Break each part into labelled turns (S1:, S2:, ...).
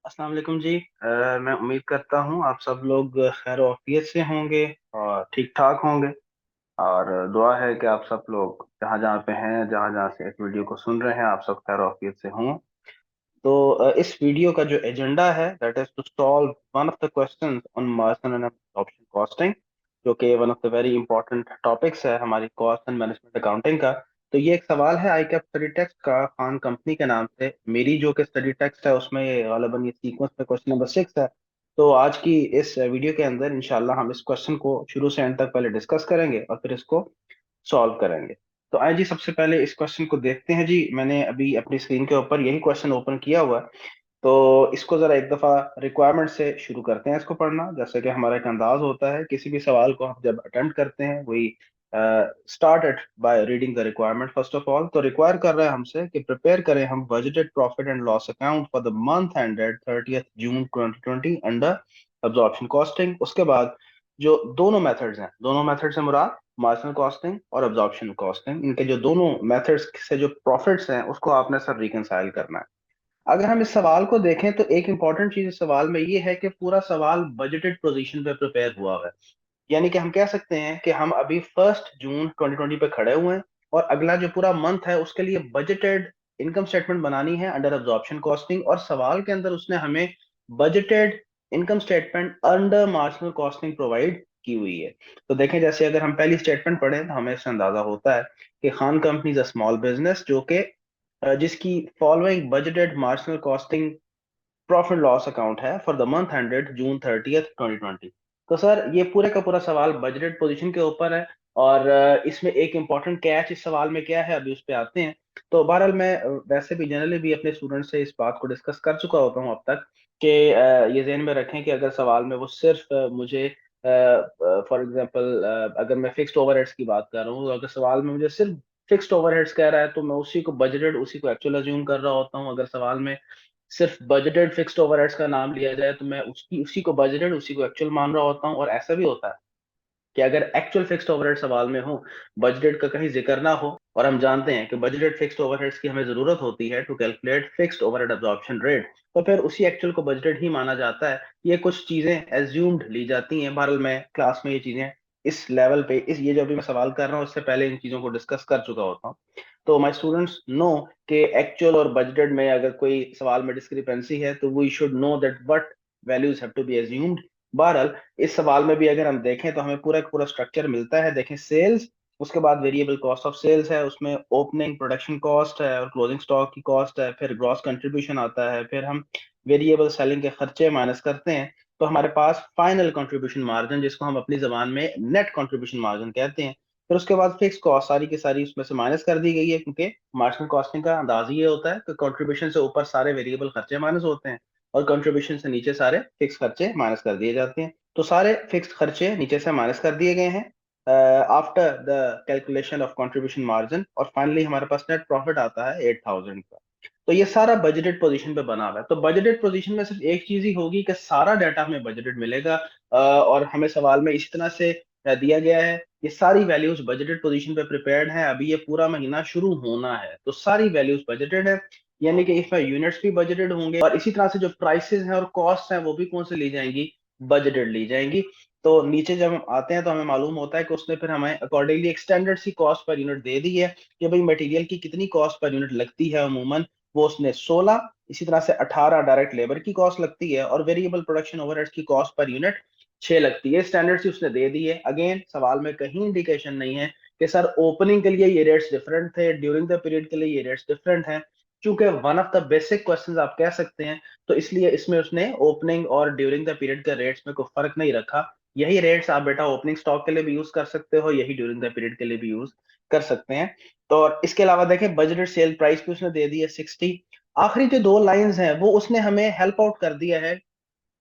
S1: अस्सलाम वालेकुम जी। मैं उम्मीद करता हूँ आप सब लोग खैर ऑफियत से होंगे और ठीक ठाक होंगे। और दुआ है कि आप सब लोग जहाँ जहाँ पे हैं, जहाँ जहाँ से इस वीडियो को सुन रहे हैं, आप सब खैर ऑफियत से हों। तो इस वीडियो का जो एजेंडा है that is to solve one of the questions on marginal and absorption costing, जो कि one of the very important topics है हमारी कॉस्ट एंड मैनेजमेंट अकाउंटिंग का। तो ये एक सवाल है आई कैप स्टडी टेक्स्ट का, खान कंपनी के नाम से। मेरी जो कि स्टडी टेक्स्ट है उसमें ये गालिबन ये सीक्वेंस में क्वेश्चन नंबर 6 है। तो आज की इस वीडियो के अंदर इंशाल्लाह हम इस क्वेश्चन को शुरू से एंड तक पहले डिस्कस करेंगे और फिर इसको सॉल्व करेंगे। तो आइए जी, सबसे पहले इस क्वेश्चन को देखते हैं जी। मैंने अभी अपनी स्क्रीन के ऊपर यही क्वेश्चन ओपन किया हुआ है। तो इसको जरा एक दफा रिक्वायरमेंट से शुरू करते हैं इसको पढ़ना। जैसे कि हमारा एक अंदाज होता है किसी भी सवाल को हम जब अटेम्प्ट करते हैं, वही start it by reading the requirement first of all. तो रिक्वायर कर रहा है हमसे कि प्रिपेयर करें हम budgeted profit and loss account for the month ended 30th June 2020 under absorption costing. उसके बाद जो दोनों मेथड्स हैं, दोनों मेथड से मुराद मार्जिनल कॉस्टिंग और अब्जॉर्प्शन कॉस्टिंग, इनके जो दोनों मेथड्स से जो प्रॉफिट्स हैं उसको आपने सर रिकंसाइल करना है। अगर हम इस सवाल को देखें तो एक इंपॉर्टेंट चीज इस सवाल में ये है कि पूरा सवाल बजटेड पोजीशन पे प्रिपेयर हुआ हुआ है। यानी कि हम कह सकते हैं कि हम अभी 1 जून 2020 पे खड़े हुए हैं और अगला जो पूरा मंथ है उसके लिए बजटेड इनकम स्टेटमेंट बनानी है अंडर अब्जॉर्प्शन कॉस्टिंग। और सवाल के अंदर उसने हमें budgeted income statement under marginal costing provide की हुई है। तो देखें, जैसे अगर हम पहली स्टेटमेंट पढ़ें तो हमें इससे अंदाजा होता है कि Khan company is a small business, जो कि जिसकी following budgeted marginal costing profit loss account है for the month ended June 30th 2020। तो सर ये पूरे का पूरा सवाल बजटेड पोजीशन के ऊपर है। और इसमें एक इंपॉर्टेंट कैच इस सवाल में क्या है, अभी उस पर आते हैं। तो बहरहाल मैं वैसे भी जनरली भी अपने स्टूडेंट से इस बात को डिस्कस कर चुका होता हूँ अब तक कि ये ध्यान में रखें कि अगर सवाल में वो सिर्फ मुझे फॉर एग्जांपल अगर मैं फिक्स्ड ओवरहेड्स की बात कर रहा हूँ, तो अगर सवाल में मुझे सिर्फ फिक्स्ड ओवरहेड्स कह रहा है तो मैं उसी को बजटेड उसी को एक्चुअल अज्यूम कर रहा होता हूँ। अगर सवाल में सिर्फ बजटेड फिक्स्ड ओवरहेड्स का नाम लिया जाए तो मैं उसकी उसी को बजटेड उसी को एक्चुअल मान रहा होता हूँ। और ऐसा भी होता है कि अगर एक्चुअल फिक्स्ड ओवरहेड सवाल में हो, बजटेड का कहीं जिक्र ना हो, और हम जानते हैं कि बजटेड फिक्स्ड ओवरहेड्स की हमें जरूरत होती है to calculate fixed overhead absorption rate, तो फिर उसी एक्चुअल को बजटेड ही माना जाता है। ये कुछ चीजें एज्यूम्ड ली जाती हैं। बहरहाल मैं क्लास में ये चीजें इस लेवल पे इस ये जो भी मैं सवाल कर रहा हूँ इससे पहले इन चीजों को डिस्कस कर चुका होता हूँ। तो माय स्टूडेंट्स नो कि एक्चुअल और बजटेड में अगर कोई सवाल में डिस्क्रिपेंसी है तो we should know that what values have to be assumed. बहरहाल इस सवाल में भी अगर हम देखें तो हमें पूरा का पूरा स्ट्रक्चर मिलता है। देखें, सेल्स, उसके बाद वेरिएबल कॉस्ट ऑफ सेल्स है, उसमें ओपनिंग प्रोडक्शन कॉस्ट है और क्लोजिंग स्टॉक की कॉस्ट है, फिर ग्रॉस कंट्रीब्यूशन आता है, फिर हम वेरिएबल सेलिंग के खर्चे माइनस करते हैं तो हमारे पास फाइनल कंट्रीब्यूशन मार्जिन, जिसको हम अपनी जबान में नेट कंट्रीब्यूशन मार्जिन कहते हैं। फिर उसके बाद फिक्स कॉस्ट सारी की सारी उसमें से माइनस कर दी गई है, क्योंकि मार्जिनल कॉस्टिंग का अंदाज ये होता है कि कंट्रीब्यूशन से ऊपर सारे वेरिएबल खर्चे माइनस होते हैं और कंट्रीब्यूशन से नीचे सारे फिक्स खर्चे माइनस कर दिए जाते हैं। तो सारे फिक्स खर्चे नीचे से माइनस कर दिए गए हैं after the calculation of contribution margin, और फाइनली हमारे पास नेट प्रॉफिट आता है 8,000 का। तो ये सारा बजटेड पोजीशन पे बना हुआ है। तो बजटेड पोजीशन में सिर्फ एक चीज ही होगी कि सारा डाटा हमें बजटेड मिलेगा। और हमें सवाल में इस तरह से दिया गया है, ये सारी वैल्यूज बजटेड पोजीशन पे प्रिपेयर्ड है। अभी ये पूरा महीना शुरू होना है तो सारी वैल्यूज बजटेड है, यानी कि इसमें यूनिट्स भी बजटेड होंगे और इसी तरह से जो प्राइसेस हैं और कॉस्ट हैं वो भी कौन से ली जाएंगी, बजटेड ली जाएंगी। तो नीचे जब हम आते हैं तो हमें मालूम होता है कि उसने फिर हमें अकॉर्डिंगली एक स्टैंडर्ड सी कॉस्ट पर यूनिट दे दी है कि भाई मटेरियल की कितनी कॉस्ट पर यूनिट लगती है अमूमन, वो उसने 16, इसी तरह से 18 डायरेक्ट लेबर की कॉस्ट लगती है और वेरिएबल प्रोडक्शन ओवरहेड्स की कॉस्ट पर यूनिट 6 लगती है। स्टैंडर्ड सी उसने दे दी है। अगेन सवाल में कहीं इंडिकेशन नहीं है कि सर ओपनिंग के लिए ये रेट्स डिफरेंट थे, ड्यूरिंग द पीरियड के लिए ये रेट्स डिफरेंट हैं। चूंकि one of the basic questions आप कह सकते हैं, तो इसलिए इसमें उसने ओपनिंग और ड्यूरिंग द पीरियड के रेट्स में कोई फर्क नहीं रखा। यही रेट्स आप बेटा ओपनिंग स्टॉक के लिए भी यूज कर सकते हो, यही ड्यूरिंग द पीरियड के लिए भी यूज कर सकते हैं। तो और इसके अलावा देखें, बजटेड सेल प्राइस भी उसने दे दी है 60। आखिरी जो दो लाइंस हैं वो उसने हमें हेल्प आउट कर दिया है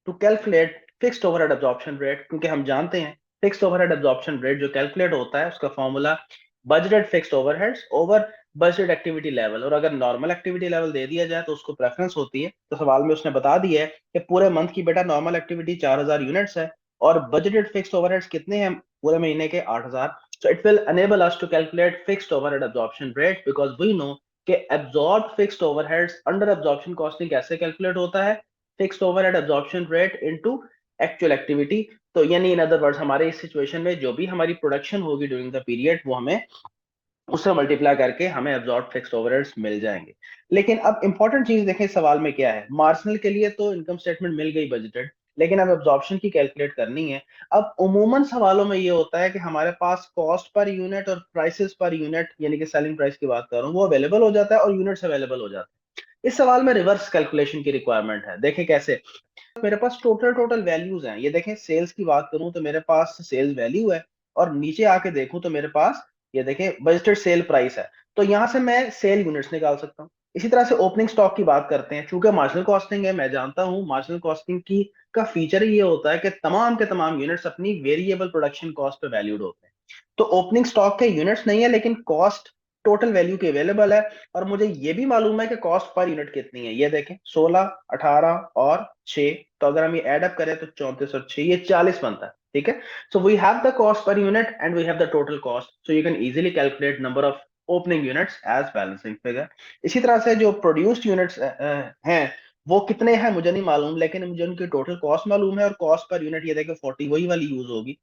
S1: to calculate fixed overhead absorption rate, क्योंकि हम जानते हैं फिक्स्ड ओवरहेड अब्जॉर्प्शन रेट जो कैलकुलेट होता है उसका formula budgeted fixed overheads over budgeted activity level. और अगर नॉर्मल एक्टिविटी लेवल दे दिया जाए तो उसको प्रेफरेंस होती है। तो सवाल में उसने बता दिया है कि पूरे मंथ की बेटा नॉर्मल एक्टिविटी 4,000 यूनिट्स है और बजटेड फिक्स्ड ओवरहेड्स कितने हैं पूरे महीने के, 8,000। So it will enable us to calculate fixed overhead absorption rate because we know कि absorbed fixed overheads under absorption costing कैसे कैलकुलेट होता है, fixed overhead absorption rate into actual activity. तो यानी इन अदर वर्ड्स हमारे इस situation में जो भी हमारी प्रोडक्शन होगी ड्यूरिंग द पीरियड वो हमें उससे मल्टीप्लाई करके हमें एब्जॉर्ब फिक्स्ड ओवरहेड्स मिल जाएंगे। लेकिन अब इंपॉर्टेंट चीज देखें सवाल में क्या है, मार्जिनल के लिए तो इनकम स्टेटमेंट मिल गई बजटेड, लेकिन अब एब्जॉर्प्शन की कैलकुलेट करनी है। अब उमूमन सवालों में ये होता है कि हमारे पास कॉस्ट पर यूनिट और प्राइसेस पर यूनिट यानी कि सेलिंग प्राइस की बात कर रहा हूँ वो अवेलेबल हो जाता है और यूनिट्स अवेलेबल हो जाते हैं। इस सवाल में रिवर्स कैलकुलेशन की रिक्वायरमेंट है। देखें कैसे, मेरे पास टोटल टोटल वैल्यूज हैं। ये देखें सेल्स की बात करूं तो मेरे पास सेल्स वैल्यू है, और नीचे आके देखूं तो मेरे पास ये देखें बजटेड सेल प्राइस है। तो यहां से मैं सेल यूनिट्स निकाल सकता हूं। इसी तरह से ओपनिंग स्टॉक की बात करते हैं, चूंकि मार्जिनल कॉस्टिंग है मैं जानता हूं मार्जिनल कॉस्टिंग की का फीचर ही ये होता है कि तमाम के तमाम यूनिट्स अपनी वेरिएबल प्रोडक्शन कॉस्ट पे वैल्यूड होते हैं। तो ओपनिंग स्टॉक के यूनिट्स नहीं है लेकिन कॉस्ट टोटल वैल्यू की अवेलेबल है। और मुझे ये भी मालूम है कि कॉस्ट पर यूनिट कितनी है। ये देखें 16, 18 और 6, तो अगर हम ये ऐड अप करें तो 34 और 6 ये 40 बनता है। ठीक है, so we have the cost per unit and we have the total cost, so you can easily calculate number of opening units as balancing figure. इसी तरह से जो प्रोड्यूस्ड यूनिट्स हैं वो कितने हैं मुझे नहीं मालूम, लेकिन मुझे उनकी टोटल कॉस्ट मालूम है और कॉस्ट पर यूनिट ये देखें 40 वही वाली यूज होगी,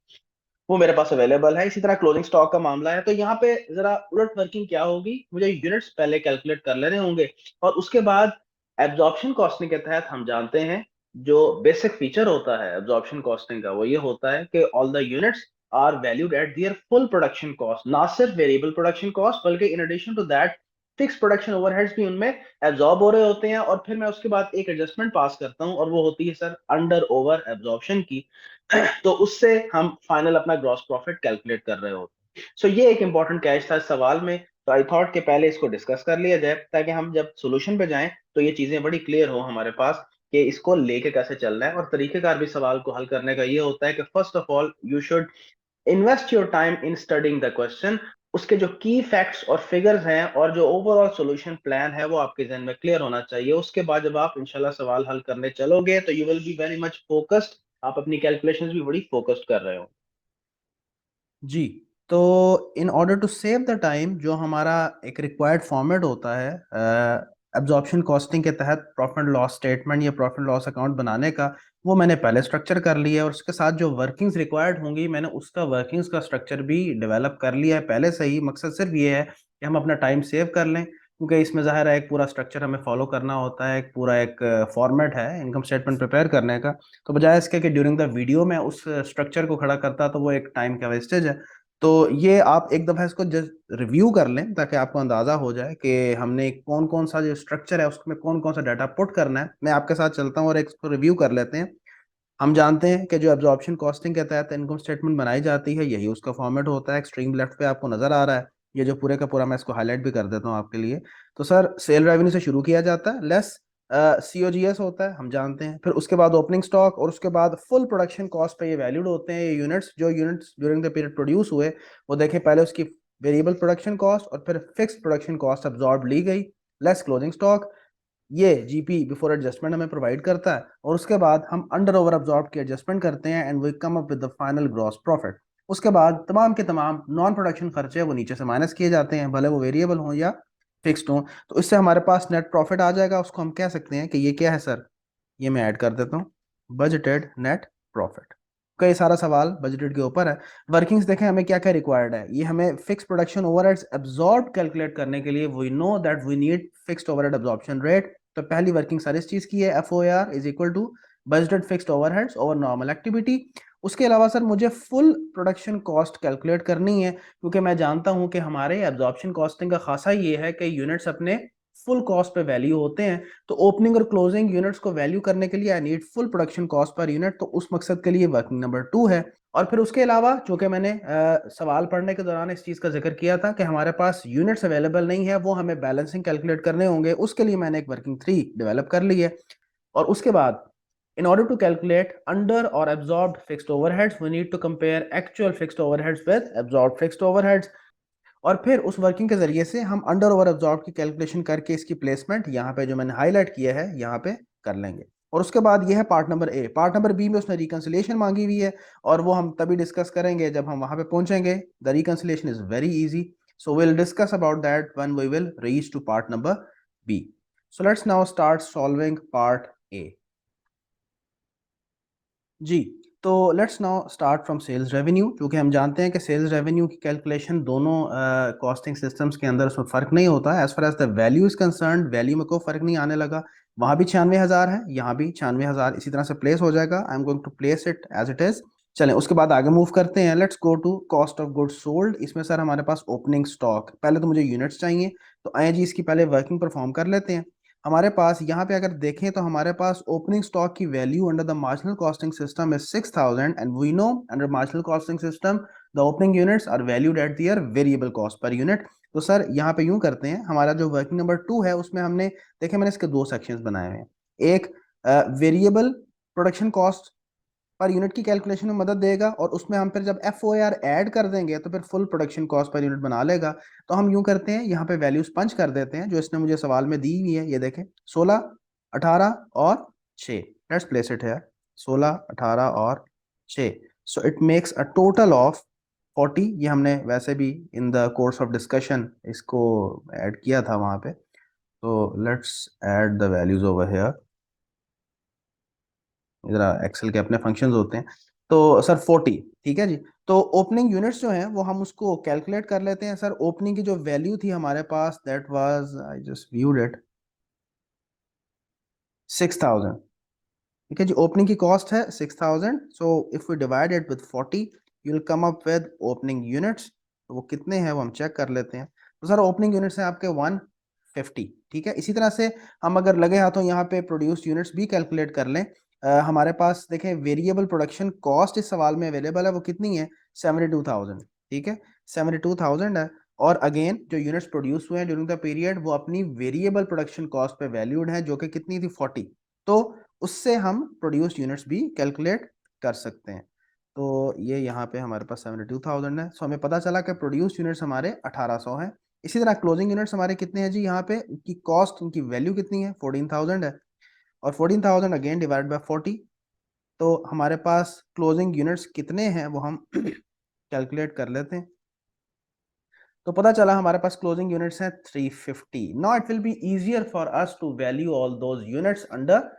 S1: वो मेरे पास अवेलेबल है। इसी तरह क्लोजिंग स्टॉक का मामला है, तो यहाँ पे जरा उलट वर्किंग क्या होगी, मुझे यूनिट्स पहले कैलकुलेट कर लेने होंगे और उसके बाद एब्जॉर्प्शन कॉस्टिंग के तहत हम जानते हैं जो बेसिक फीचर होता है एब्जॉर्प्शन कॉस्टिंग का वो ये होता है कि all the units are valued at their full production cost, ना सिर्फ वेरिएबल प्रोडक्शन कॉस्ट बल्कि in addition to that fix production overheads भी उनमें एब्जॉर्ब हो रहे होते हैं। और फिर मैं उसके बाद एक एडजस्टमेंट पास करता हूँ और वो होती है सर अंडर ओवर एब्जॉर्प्शन की। तो उससे हम फाइनल अपना ग्रॉस प्रॉफिट कैलकुलेट कर रहे होते हैं। सो ये एक इंपॉर्टेंट कैच था इस सवाल में, तो आई थॉट कि पहले इसको डिस्कस कर लिया जाए ताकि हम जब सोल्यूशन पे जाएं तो ये चीजें बड़ी क्लियर हो हमारे पास कि इसको लेके कैसे चलना है। और तरीकेकार भी सवाल को हल करने का ये होता है कि first of all you should invest your time in studying the question, उसके जो की फैक्ट्स और फिगर्स हैं और जो ओवरऑल सॉल्यूशन प्लान है वो आपके जहन में क्लियर होना चाहिए। उसके बाद जब आप इंशाल्लाह सवाल हल करने चलोगे तो you will be very much focused, आप अपनी कैलकुलेशंस भी बड़ी फोकस्ड कर रहे हो।
S2: जी। तो in order to save the time जो हमारा एक रिक्वायर्ड फॉर्मेट होता है एब्जॉर्प्शन कॉस्टिंग के तहत प्रॉफिट लॉस स्टेटमेंट या प्रॉफिट लॉस अकाउंट बनाने का, वो मैंने पहले स्ट्रक्चर कर लिया है और उसके साथ जो वर्किंग्स रिक्वायर्ड होंगी मैंने उसका वर्किंग्स का स्ट्रक्चर भी डेवलप कर लिया है पहले से ही। मकसद सिर्फ ये है कि हम अपना टाइम सेव कर लें, क्योंकि इसमें ज़ाहिर है एक पूरा स्ट्रक्चर हमें फॉलो करना होता है, एक पूरा एक फॉर्मेट है इनकम स्टेटमेंट प्रिपेयर करने का। तो बजाय इसके कि ड्यूरिंग द वीडियो में उस स्ट्रक्चर को खड़ा करता तो वो एक टाइम का वेस्टेज है। तो ये आप एक दफ़ा इसको जस्ट रिव्यू कर लें ताकि आपको अंदाज़ा हो जाए कि हमने कौन कौन सा जो स्ट्रक्चर है उसमें कौन कौन सा डाटा पुट करना है। मैं आपके साथ चलता हूँ और इसको रिव्यू कर लेते हैं। हम जानते हैं कि जो एब्जॉर्प्शन कॉस्टिंग के तहत इनकम स्टेटमेंट बनाई जाती है यही उसका फॉर्मेट होता है। एक्सट्रीम लेफ्ट पे आपको नज़र आ रहा है ये जो पूरे का पूरा, मैं इसको हाईलाइट भी कर देता हूँ आपके लिए। तो सर सेल रेवेन्यू से शुरू किया जाता है, लेस COGS होता है हम जानते हैं, फिर उसके बाद ओपनिंग स्टॉक और उसके बाद फुल प्रोडक्शन कॉस्ट पे ये वैल्यूड होते हैं ये यूनिट्स, जो units during the period produce हुए। वो देखें पहले उसकी वेरिएबल प्रोडक्शन कॉस्ट और फिर फिक्स्ड प्रोडक्शन कॉस्ट अब्जॉर्ब ली गई, लेस क्लोजिंग स्टॉक। ये GP बिफोर एडजस्टमेंट हमें प्रोवाइड करता है और उसके बाद हम अंडर ओवर अब्जॉर्ब की एडजस्टमेंट करते हैं and we come up with the final gross profit. उसके बाद तमाम के तमाम नॉन प्रोडक्शन खर्चे वो नीचे से माइनस किए जाते हैं, भले वो वेरिएबल हों या फिक्स्ड हों। तो इससे हमारे पास नेट प्रॉफिट आ जाएगा, उसको हम कह सकते हैं कि ये क्या है सर, ये मैं ऐड कर देता हूँ, बजटेड नेट प्रॉफिट। कई सारा सवाल बजटेड के ऊपर है। वर्किंग्स देखें हमें क्या क्या रिक्वायर्ड है। ये हमें fix production overheads absorb calculate करने के लिए we know that we need fixed overhead absorption rate. तो पहली वर्किंग सारी इस चीज की है, FOAR is equal to budgeted fixed overheads over normal activity. उसके अलावा सर मुझे फुल प्रोडक्शन कॉस्ट कैलकुलेट करनी है, क्योंकि मैं जानता हूं कि हमारे एब्जॉर्प्शन कॉस्टिंग का खासा ये है कि यूनिट्स अपने फुल कॉस्ट पे वैल्यू होते हैं। तो ओपनिंग और क्लोजिंग यूनिट्स को वैल्यू करने के लिए I need full production cost per unit, तो उस मकसद के लिए वर्किंग नंबर 2 है। और फिर उसके अलावा चूंकि मैंने सवाल पढ़ने के दौरान इस चीज का जिक्र किया था कि हमारे पास यूनिट्स अवेलेबल नहीं है, वो हमें बैलेंसिंग कैलकुलेट करने होंगे, उसके लिए मैंने एक वर्किंग 3 डेवलप कर ली है। और उसके बाद in order to calculate under or absorbed fixed overheads we need to compare actual fixed overheads with absorbed fixed overheads। और फिर उस वर्किंग के जरिए से हम अंडर ओवर एब्जॉर्ब की कैलकुलेशन करके इसकी प्लेसमेंट यहाँ पे जो मैंने हाईलाइट किया है यहाँ पे कर लेंगे। और उसके बाद ये है part number A. Part number B में उसने रिकंसिलिएशन मांगी हुई है और वो हम तभी डिस्कस करेंगे जब हम वहां पे पहुंचेंगे। The reconciliation is very easy, so will discuss about that when we will reach to part number B. So let's now start solving part A. जी, तो let's now start from sales revenue, क्योंकि हम जानते हैं कि sales revenue की calculation दोनों costing systems के अंदर उसमें फ़र्क नहीं होता है। As far as the value is concern, value में कोई फ़र्क नहीं आने लगा। वहाँ भी 96,000 है, यहाँ भी 96,000 इसी तरह से प्लेस हो जाएगा। I am going to place it as it is. चलें उसके बाद आगे मूव करते हैं। Let's go to cost of goods sold. इसमें सर हमारे पास ओपनिंग स्टॉक, पहले तो मुझे यूनिट्स चाहिए, तो आइए जी इसकी पहले वर्किंग परफॉर्म कर लेते हैं। हमारे पास यहाँ पे अगर देखें तो हमारे पास ओपनिंग स्टॉक की value under the marginal costing system is 6,000, and we know under marginal costing system the opening units are valued at their variable cost per unit. तो सर यहाँ पे यूं करते हैं, हमारा जो वर्किंग नंबर 2 है उसमें हमने देखे, मैंने इसके दो सेक्शंस बनाए हुए हैं। एक variable production cost per unit की कैलकुलेशन में मदद देगा, और उसमें हम फिर जब एफ ओ आर ऐड कर देंगे तो फिर full production cost per unit बना लेगा। तो हम यूं करते हैं, यहाँ पे वैल्यूज पंच कर देते हैं जो इसने मुझे सवाल में दी हुई है। ये देखें, 16, 18 और 6। लेट्स प्लेस इट है, 16, 18 और 6। So it makes a total of 40। ये हमने वैसे भी in the course of discussion इसको ऐड किया था वहाँ पे। तो let's add the values over here. इधर एक्सेल के अपने फंक्शंस होते हैं। तो सर 40, ठीक है जी। तो ओपनिंग यूनिट्स जो हैं वो हम उसको कैलकुलेट कर लेते हैं। सर ओपनिंग की जो वैल्यू थी हमारे पास, that was, I just viewed it, 6,000। ठीक है जी, ओपनिंग की कॉस्ट है 6,000। So if we divide it with 40, you will come up with opening units. तो वो कितने हैं वो हम चेक कर लेते हैं। तो सर ओपनिंग यूनिट्स हैं आपके 150। ठीक है, इसी तरह से हम अगर लगे हाथों यहाँ पे प्रोड्यूस यूनिट्स भी कैलकुलेट कर लें। हमारे पास देखें वेरिएबल प्रोडक्शन कॉस्ट इस सवाल में अवेलेबल है, वो कितनी है, 72,000। ठीक है, 72,000 है। और अगेन जो यूनिट्स प्रोड्यूस हुए हैं ड्यूरिंग द पीरियड वो अपनी वेरिएबल प्रोडक्शन कॉस्ट पे वैल्यूड है, जो कि कितनी थी, 40। तो उससे हम प्रोड्यूस्ड यूनिट्स भी कैलकुलेट कर सकते हैं। तो ये यहाँ पे हमारे पास 72,000 है। सो हमें पता चला कि प्रोड्यूस्ड यूनिट्स हमारे 1800 हैं। इसी तरह क्लोजिंग यूनिट्स हमारे कितने हैं जी, यहाँ पे उनकी कॉस्ट, उनकी वैल्यू कितनी है, 14,000 है। और 14,000 अगेन डिवाइड बाय 40। तो हमारे पास क्लोजिंग यूनिट्स कितने हैं वो हम कैलकुलेट कर लेते हैं। तो पता चला हमारे पास क्लोजिंग यूनिट्स हैं 350। Now it will be easier for us to value all those units under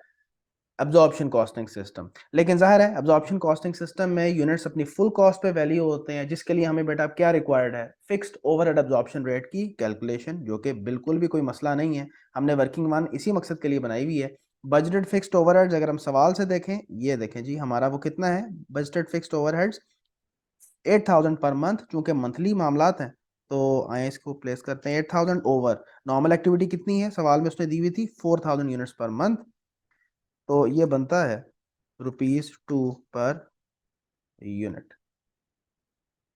S2: absorption costing system. लेकिन जाहिर है एब्जॉर्प्शन कॉस्टिंग सिस्टम में यूनिट्स अपनी फुल कॉस्ट पे वैल्यू होते हैं, जिसके लिए हमें बेटा क्या रिक्वायर्ड है, फिक्स्ड ओवरहेड एब्जॉर्प्शन रेट की कैलकुलेशन, जो कि बिल्कुल भी कोई मसला नहीं है। हमने वर्किंग वन इसी मकसद के लिए बनाई हुई है। बजटेड फिक्स्ड ओवरहेड्स अगर हम सवाल से देखें, ये देखें जी हमारा वो कितना है, budgeted fixed overheads 8,000 per month, चूंकि मंथली मामलात हैं। तो आए इसको प्लेस करते हैं 8,000 ओवर नॉर्मल एक्टिविटी कितनी है, सवाल में उसने दी हुई थी 4,000 यूनिट्स पर मंथ। तो ये बनता है ₹2 पर यूनिट।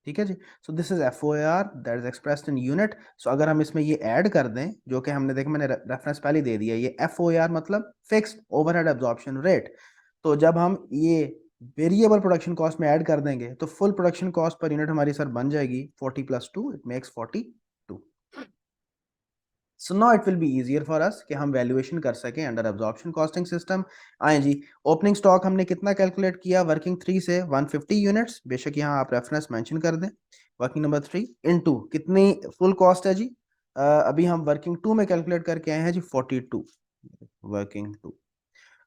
S2: ठीक है जी। So this is F O R that is expressed in unit. So अगर हम इसमें ये ऐड कर दें, जो कि हमने देखा, मैंने रेफरेंस पहले दे दिया, ये एफ ओ आर मतलब फिक्स्ड ओवरहेड एब्जॉर्प्शन रेट। तो जब हम ये वेरिएबल प्रोडक्शन कॉस्ट में ऐड कर देंगे तो full production cost per unit हमारी सर बन जाएगी 40 + 2, it makes 42। So now it will be easier for अस कि हम वैल्यूएशन कर सकें अंडर एब्जॉर्प्शन कॉस्टिंग सिस्टम। आए जी, ओपनिंग स्टॉक हमने कितना कैलकुलेट किया वर्किंग 3 से, 150 यूनिट्स, बेशक यहाँ आप रेफरेंस मेंशन कर दें। वर्किंग नंबर 3 इनटू कितनी फुल कॉस्ट है जी, अभी हम वर्किंग 2 में कैलकुलेट करके आए हैं जी 42, वर्किंग 2।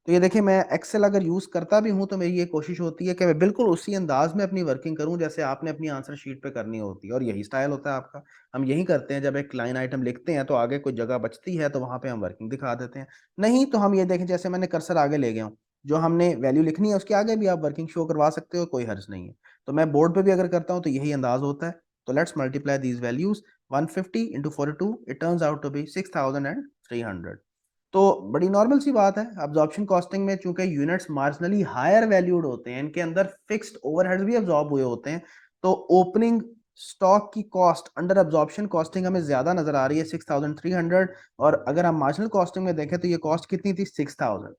S2: तो ये देखिए, मैं एक्सेल अगर यूज़ करता भी हूँ तो मेरी ये कोशिश होती है कि मैं बिल्कुल उसी अंदाज में अपनी वर्किंग करूँ जैसे आपने अपनी आंसर शीट पे करनी होती है, और यही स्टाइल होता है आपका। हम यही करते हैं, जब एक लाइन आइटम लिखते हैं तो आगे कोई जगह बचती है तो वहाँ पे हम वर्किंग दिखा देते हैं। नहीं तो हम ये देखें, जैसे मैंने कर्सर आगे ले गया हूँ, जो हमने वैल्यू लिखनी है उसके आगे भी आप वर्किंग शो करवा सकते हो, कोई हर्ज नहीं है। तो मैं बोर्ड पे भी अगर करता हूँ तो यही अंदाज होता है। तो let's multiply these values, 150 into 42, it turns out to be 6,300। तो बड़ी नॉर्मल सी बात है, अब्जॉर्प्शन कॉस्टिंग में चूंकि यूनिट्स मार्जिनली हायर वैल्यूड होते हैं, इनके अंदर फिक्स्ड ओवरहेड्स भी अब्जॉर्ब हुए होते हैं। तो ओपनिंग स्टॉक की कॉस्ट अंडर अब्जॉर्प्शन कॉस्टिंग हमें ज्यादा नजर आ रही है, 6,300। और अगर हम मार्जिनल कॉस्टिंग में देखें तो ये कॉस्ट कितनी थी, 6,000।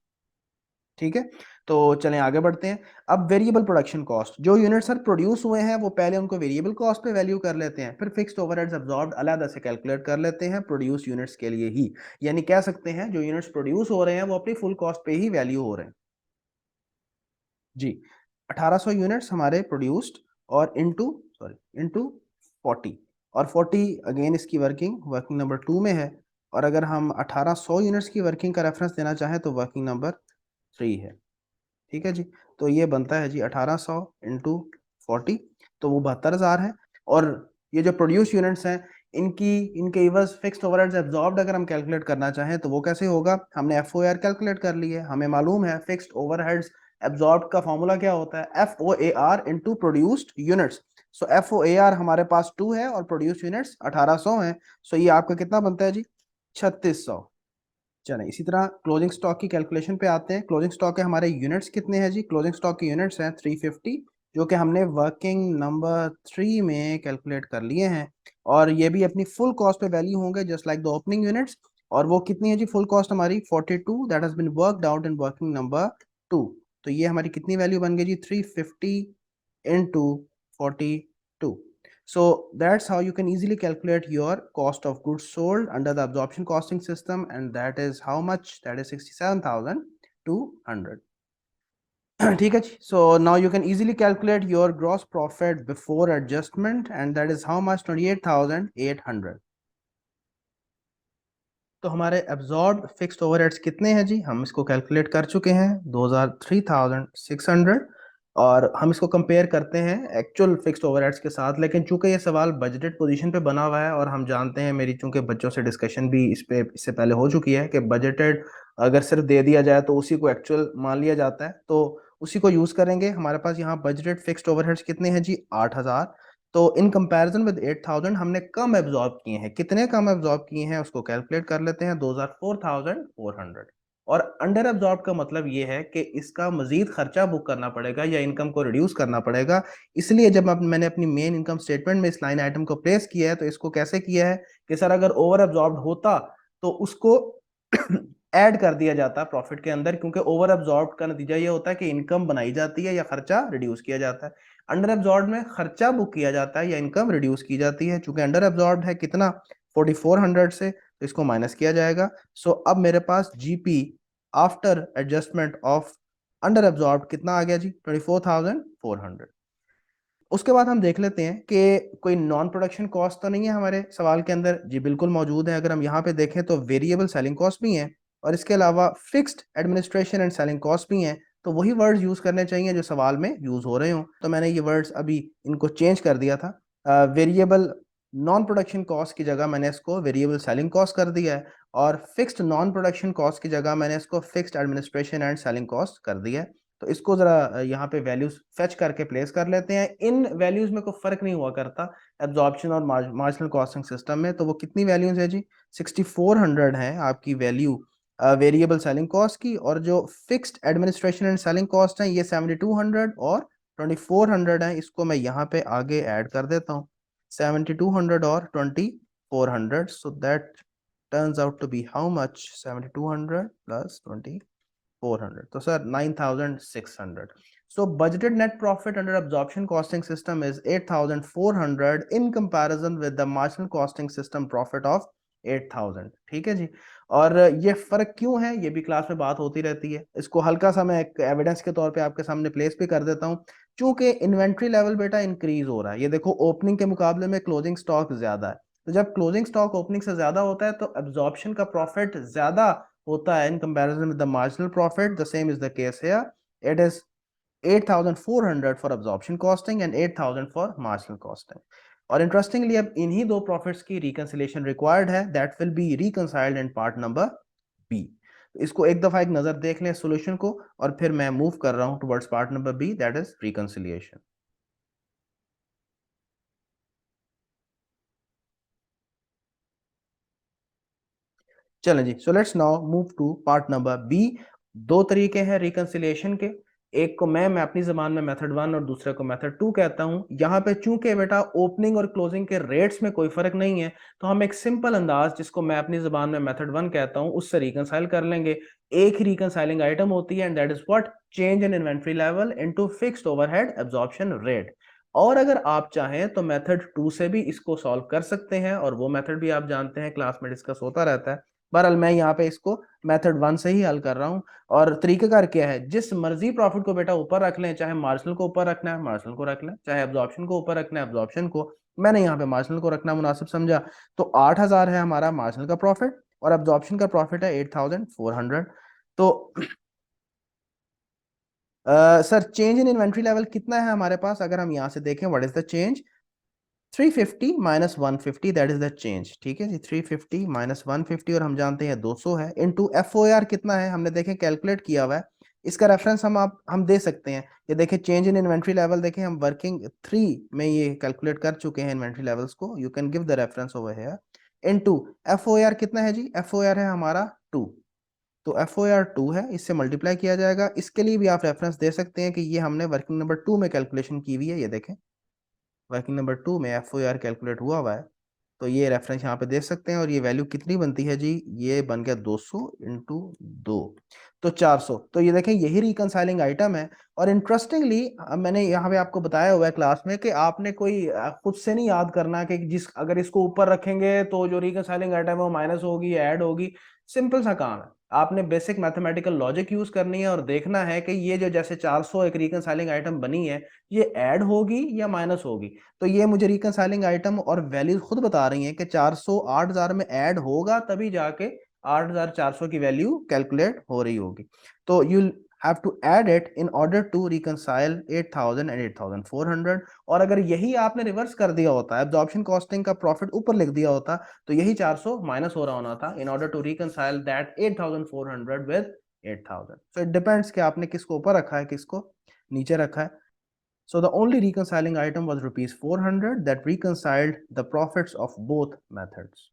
S2: ठीक है, तो चलें आगे बढ़ते हैं। अब वेरिएबल प्रोडक्शन कॉस्ट, जो यूनिट सर प्रोड्यूस हुए हैं वो पहले उनको वेरिएबल कॉस्ट पे वैल्यू कर लेते हैं, फिर फिक्स्ड ओवरहेड्स अब्सॉर्ब्ड अलग से कैलकुलेट कर लेते हैं प्रोड्यूस यूनिट्स के लिए ही। यानी कह सकते हैं जो यूनिट्स प्रोड्यूस हो रहे हैं वो अपनी फुल कॉस्ट पे ही वैल्यू हो रहे हैं जी। 1800 यूनिट्स हमारे प्रोड्यूस्ड, और इनटू, सॉरी, इनटू 40। और 40 अगेन इसकी वर्किंग वर्किंग नंबर 2 में है। और अगर हम 1800 यूनिट्स की वर्किंग का रेफरेंस देना चाहें तो वर्किंग नंबर 3 है। ठीक है जी। तो ये बनता है जी 1800 इंटू 40, तो वो 72,000 है। और ये जो प्रोड्यूस यूनिट्स हैं, इनकी इनके इवज फिक्स्ड ओवरहेड्स एब्जॉर्ब्ड अगर हम कैलकुलेट करना चाहें तो वो कैसे होगा? हमने F O A R calculate कर ली है, हमें मालूम है फिक्स्ड ओवरहेड्स एब्जॉर्ब्ड का फॉर्मूला क्या होता है, F O A R into produced units. So F O A R हमारे पास 2 है और प्रोड्यूस यूनिट्स 1800 है। सो ये आपका कितना बनता है जी? 3600। चलें, इसी तरह क्लोजिंग स्टॉक की कैलकुलेशन पे आते हैं। क्लोजिंग स्टॉक के हमारे यूनिट्स कितने हैं जी? क्लोजिंग स्टॉक के यूनिट्स हैं 350, जो कि हमने वर्किंग नंबर 3 में कैलकुलेट कर लिए हैं। और ये भी अपनी फुल कॉस्ट पे वैल्यू होंगे just like the opening units. और वो कितनी है जी फुल कॉस्ट हमारी? 42, that has been worked out in working number 2। तो ये हमारी कितनी वैल्यू बन गई जी? 350 into 42. So that's how you can easily calculate your cost of goods sold under the absorption costing system, and that is how much? That is 67,200. ठीक है जी। So now you can easily calculate your gross profit before adjustment, and that is how much? 28,800. तो हमारे absorb fixed overheads कितने हैं जी? हम इसको calculate कर चुके हैं, 3600। और हम इसको कंपेयर करते हैं एक्चुअल फिक्स्ड ओवरहेड्स के साथ। लेकिन चूंकि ये सवाल बजटेड पोजीशन पे बना हुआ है और हम जानते हैं, मेरी चूंकि बच्चों से डिस्कशन भी इस पे इससे पहले हो चुकी है कि बजटेड अगर सिर्फ दे दिया जाए तो उसी को एक्चुअल मान लिया जाता है, तो उसी को यूज़ करेंगे। हमारे पास यहाँ बजटेड फिक्स्ड ओवरहेड्स कितने हैं जी? 8,000। तो इन कंपैरिजन विद 8,000 हमने कम एब्जॉर्ब किए हैं। कितने कम एब्जॉर्ब किए हैं उसको कैलकुलेट कर लेते हैं, 4,400। और अंडर एब्जॉर्ब का मतलब ये है कि इसका मजीद खर्चा बुक करना पड़ेगा या इनकम को रिड्यूस करना पड़ेगा। इसलिए जब मैंने अपनी मेन इनकम स्टेटमेंट में इस लाइन आइटम को प्लेस किया है तो इसको कैसे किया है कि सर अगर ओवर एब्जॉर्ब होता तो उसको ऐड कर दिया जाता प्रॉफिट के अंदर, क्योंकि ओवर एब्जॉर्ब का नतीजा ये होता है कि इनकम बनाई जाती है या खर्चा रिड्यूस किया जाता है। अंडर एब्जॉर्ब में खर्चा बुक किया जाता है या इनकम रिड्यूस की जाती है। चूंकि अंडर एब्जॉर्ब है कितना? 4400 से, तो इसको माइनस किया जाएगा। सो अब मेरे पास GP after adjustment of under absorb कितना आ गया जी? 24,400। उसके बाद हम देख लेते हैं कि कोई नॉन प्रोडक्शन कॉस्ट तो नहीं है हमारे सवाल के अंदर। जी बिल्कुल मौजूद है। अगर हम यहाँ पे देखें तो वेरिएबल सेलिंग कॉस्ट भी है और इसके अलावा fixed administration and selling cost भी हैं। तो वही वर्ड्स यूज करने चाहिए जो सवाल में यूज हो रहे हो। तो मैंने ये वर्ड्स अभी इनको चेंज कर दिया था। वेरिएबल नॉन प्रोडक्शन कॉस्ट की जगह मैंने इसको वेरिएबल सेलिंग कॉस्ट कर दिया है, और फिक्स्ड नॉन प्रोडक्शन कॉस्ट की जगह मैंने इसको fixed administration and selling cost कर दिया है। तो इसको जरा यहाँ पे वैल्यूज फेच करके प्लेस कर लेते हैं। इन वैल्यूज में कोई फर्क नहीं हुआ करता एब्जॉर्प्शन और मार्जिनल कॉस्टिंग सिस्टम में। तो वो कितनी वैल्यूज है जी? 6400 है आपकी वैल्यू वेरिएबल सेलिंग कॉस्ट की, और जो fixed administration and selling cost है ये 7200 और 2400 है। इसको मैं यहाँ पे आगे ऐड कर देता हूँ, 7200 और 2400। So that turns out to be how much? 7200 plus 400, so sir 9,600. So budgeted net profit under absorption costing system is 8,400 in comparison with the marginal costing system profit of 8,000। ठीक है जी। और ये फर्क क्यों है ये भी क्लास में बात होती रहती है। इसको हल्का सा मैं एक एविडेंस के तौर पे आपके सामने प्लेस भी कर देता हूँ। चूंकि इन्वेंट्री लेवल बेटा इंक्रीज हो रहा है, ये देखो ओपनिंग के मुकाबले में क्लोजिंग स्टॉक ज्यादा है। तो जब क्लोजिंग स्टॉक ओपनिंग से ज्यादा होता है तो एब्जॉर्प्शन का प्रॉफिट ज्यादा होता है in comparison with the marginal profit. The same is the case here. It is 8,400 for absorption costing and 8,000 for marginal costing. और इंटरेस्टिंगली अब इन्हीं दो प्रॉफिट्स की रिकंसिलिएशन रिक्वायर्ड है, that will be reconciled in part number B. इसको एक दफा एक नजर देख लें सॉल्यूशन को, और फिर मैं मूव कर रहा हूं towards part number B, that is reconciliation. चलें जी, so let's now move to part number B. दो तरीके हैं रिकंसिलिएशन के, एक को मैं अपनी जबान में मेथड 1 और दूसरे को मेथड 2 कहता हूं। यहाँ पे चूंकि बेटा ओपनिंग और क्लोजिंग के रेट्स में कोई फर्क नहीं है, तो हम एक सिंपल अंदाज जिसको मैं अपनी जबान में मेथड 1 कहता हूं उससे रिकंसाइल कर लेंगे। एक ही रिकंसाइलिंग आइटम होती है, and that is what? Change in inventory level into fixed overhead absorption rate. और अगर आप चाहें तो मेथड 2 से भी इसको सॉल्व कर सकते हैं, और वो मेथड भी आप जानते हैं क्लास में डिस्कस होता रहता है। बहरहाल मैं यहाँ पे इसको मेथड 1 से ही हल कर रहा हूँ। और तरीकेकार क्या है? जिस मर्जी प्रॉफिट को बेटा ऊपर रख लें, चाहे मार्जिनल को ऊपर रखना है मार्जिनल को रख लें, चाहे एब्जॉर्प्शन को ऊपर रखना है एब्जॉर्प्शन को। मैंने यहाँ पे मार्जिनल को रखना मुनासिब समझा। तो 8,000 है हमारा मार्जिनल का प्रॉफिट और एब्जॉर्प्शन का प्रॉफिट है 8,400। तो sir change in inventory level कितना है हमारे पास, अगर हम यहाँ से देखें what is the change, 350 minus 150 that is the change. ठीक है जी, 350 माइनस 150 और हम जानते हैं 200 है, इनटू एफ ओ आर कितना है हमने देखें कैलकुलेट किया हुआ है, इसका रेफरेंस हम दे सकते हैं। ये देखें चेंज इन इन्वेंट्री लेवल, देखें हम वर्किंग 3 में ये कैलकुलेट कर चुके हैं इन्वेंट्री लेवल्स को, you can give the reference over here. Into F O R कितना है जी, एफ ओ आर है हमारा 2, तो एफ ओ आर 2 है, इससे मल्टीप्लाई किया जाएगा। इसके लिए भी आप रेफरेंस दे सकते हैं कि ये हमने वर्किंग नंबर 2 में कैलकुलेशन की हुई है, ये देखें वर्किंग नंबर 2 में एफ ओ आर कैलकुलेट हुआ हुआ है, तो ये रेफरेंस यहाँ पे देख सकते हैं। और ये वैल्यू कितनी बनती है जी, ये बन गया 200 इंटू 2, तो 400। तो ये देखें यही रिकनसाइलिंग आइटम है। और इंटरेस्टिंगली मैंने यहाँ पे आपको बताया हुआ है क्लास में कि आपने कोई खुद से नहीं याद करना कि जिस अगर इसको ऊपर रखेंगे तो जो रिकनसाइलिंग आइटम है वो माइनस होगी ऐड होगी। सिंपल सा काम है, आपने बेसिक मैथमेटिकल लॉजिक यूज करनी है और देखना है कि ये जो जैसे 400 एक रिकनसाइलिंग आइटम बनी है, ये ऐड होगी या माइनस होगी। तो ये मुझे रिकनसाइलिंग आइटम और वैल्यूज खुद बता रही हैं कि 400 8000 में ऐड होगा तभी जाके 8400 की वैल्यू कैलकुलेट हो रही होगी। तो you have to add it in order to reconcile 8000 and 8400। और अगर यही आपने रिवर्स कर दिया होता, एब्जॉर्प्शन कॉस्टिंग का प्रॉफिट ऊपर लिख दिया होता, तो यही 400 माइनस हो रहा होना था in order to reconcile that 8400 with 8000। So it depends कि आपने किसको ऊपर रखा है किसको नीचे रखा है। So the only reconciling item was rupees 400 that reconciled the profits of both methods.